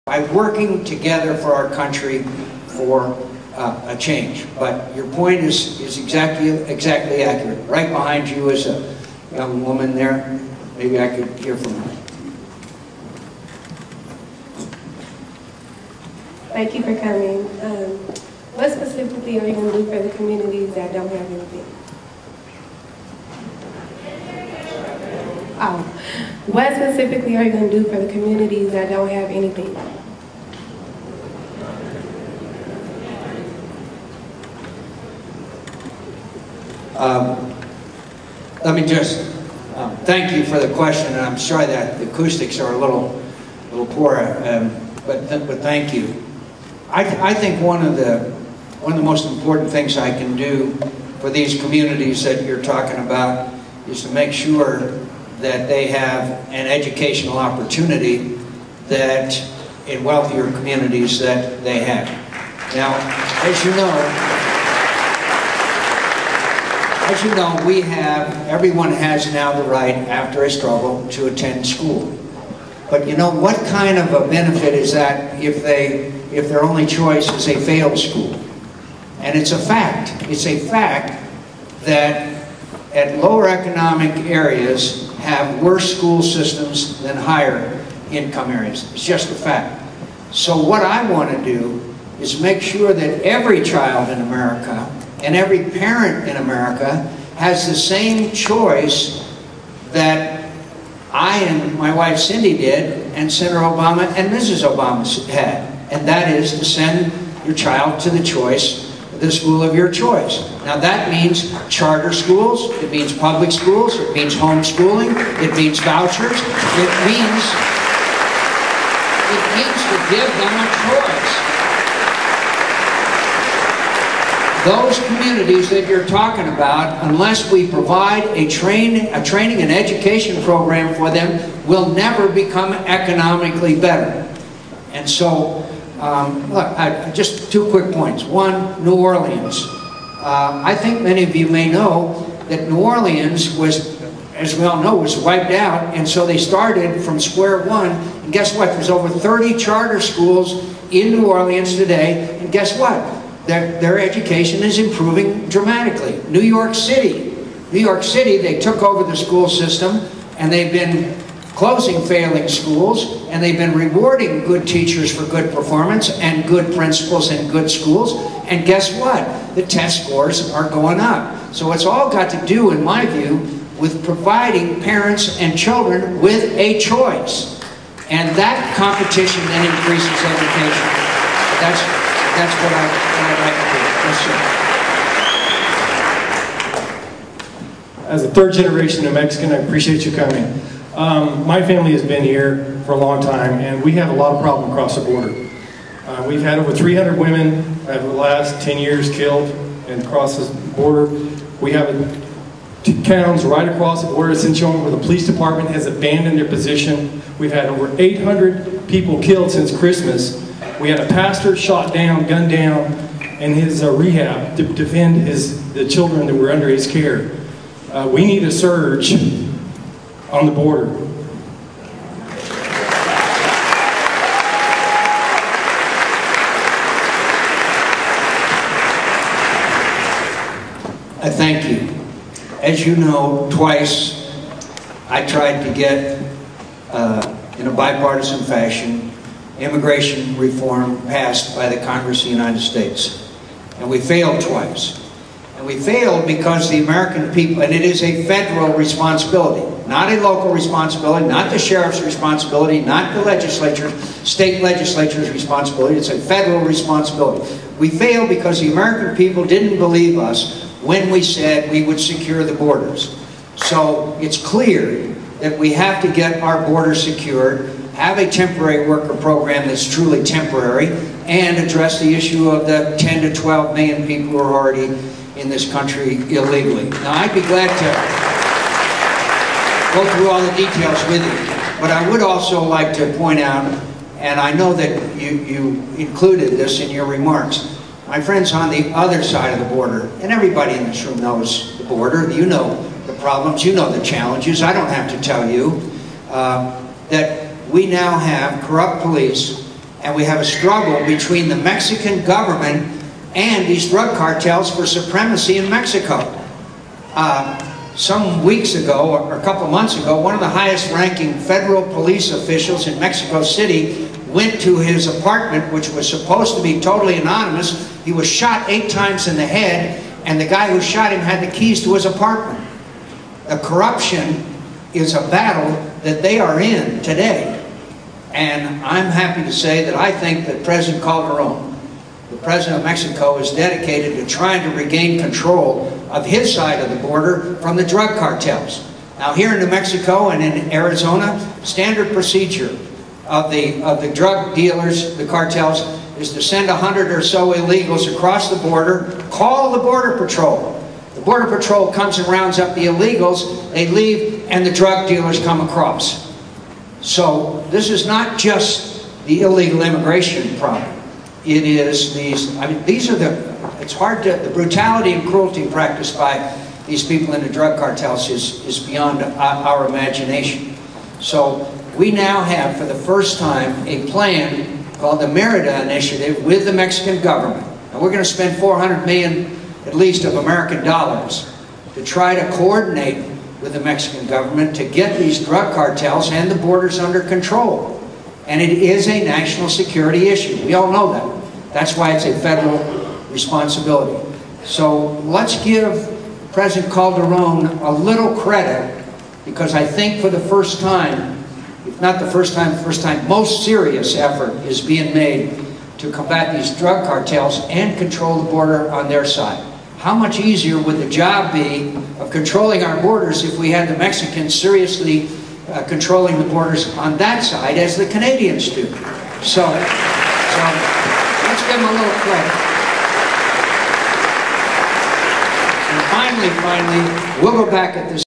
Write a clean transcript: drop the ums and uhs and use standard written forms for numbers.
by working together for our country for a change. But your point is exactly accurate. Right behind you is a young woman there. Maybe I could hear from her. Thank you for coming. What specifically are you going to do for the communities that don't have anything? Oh, what specifically are you going to do for the communities that don't have anything? Let me just thank you for the question, and I'm sorry that the acoustics are a little poor, but thank you. I think one of the most important things I can do for these communities that you're talking about is to make sure that they have an educational opportunity that in wealthier communities that they have. Now, as you know, everyone has now the right, after a struggle, to attend school. But you know, what kind of a benefit is that if their only choice is a failed school? And it's a fact. It's a fact that at lower economic areas have worse school systems than higher income areas. It's just a fact. So what I want to do is make sure that every child in America and every parent in America has the same choice that I and my wife Cindy did, and Senator Obama and Mrs. Obama had. And that is to send your child to the school of your choice. Now that means charter schools, it means public schools, it means homeschooling, it means vouchers, it means to give them a choice. Those communities that you're talking about, unless we provide a training and education program for them, will never become economically better. And so, look, just two quick points. One, New Orleans. I think many of you may know that New Orleans was, as we all know, was wiped out, and so they started from square one. And guess what? There's over 30 charter schools in New Orleans today, and guess what? Their education is improving dramatically. New York City, they took over the school system, and they've been closing failing schools, and they've been rewarding good teachers for good performance and good principals and good schools. And guess what? The test scores are going up. So it's all got to do, in my view, with providing parents and children with a choice. And that competition then increases education. That's what I'd like to do. Yes, sir. As a third generation New Mexican, I appreciate you coming. My family has been here for a long time, and we have a lot of problems across the border. We've had over 300 women over the last 10 years killed and across the border. We have towns right across the border, Centurion, where the police department has abandoned their position. We've had over 800 people killed since Christmas. We had a pastor shot down, gunned down, in his rehab to defend the children that were under his care. We need a surge on the border. I thank you. As you know, twice I tried to get, in a bipartisan fashion, immigration reform passed by the Congress of the United States. And we failed twice. And we failed because the American people, and it is a federal responsibility, not a local responsibility, not the sheriff's responsibility, not the legislature, state legislature's responsibility, it's a federal responsibility. We failed because the American people didn't believe us when we said we would secure the borders. So it's clear that we have to get our borders secured, have a temporary worker program that's truly temporary, and address the issue of the 10 to 12 million people who are already in this country illegally. Now, I'd be glad to go through all the details with you, but I would also like to point out, and I know that you included this in your remarks, my friends on the other side of the border, and everybody in this room knows the border, you know the problems, you know the challenges, I don't have to tell you, that we now have corrupt police And we have a struggle between the Mexican government and these drug cartels for supremacy in Mexico. Some weeks ago, or a couple months ago, one of the highest ranking federal police officials in Mexico City went to his apartment, which was supposed to be totally anonymous. He was shot 8 times in the head, and the guy who shot him had the keys to his apartment. The corruption is a battle that they are in today. And I'm happy to say that I think that President Calderon, the President of Mexico, is dedicated to trying to regain control of his side of the border from the drug cartels. Now here in New Mexico and in Arizona, standard procedure of the drug dealers, the cartels, is to send 100 or so illegals across the border, call the Border Patrol. The Border Patrol comes and rounds up the illegals, they leave, and the drug dealers come across. So this is not just the illegal immigration problem. It is these, I mean, these are it's hard to, the brutality and cruelty practiced by these people in the drug cartels is beyond our imagination. So we now have, for the first time, a plan called the Merida Initiative with the Mexican government. And we're going to spend $400 million, at least, of American dollars to try to coordinate with the Mexican government to get these drug cartels and the borders under control. And it is a national security issue. We all know that. That's why it's a federal responsibility. So let's give President Calderon a little credit, because I think for the first time, if not the first time, most serious effort is being made to combat these drug cartels and control the border on their side. How much easier would the job be of controlling our borders if we had the Mexicans seriously controlling the borders on that side as the Canadians do? So let's give them a little credit. And finally, we'll go back at this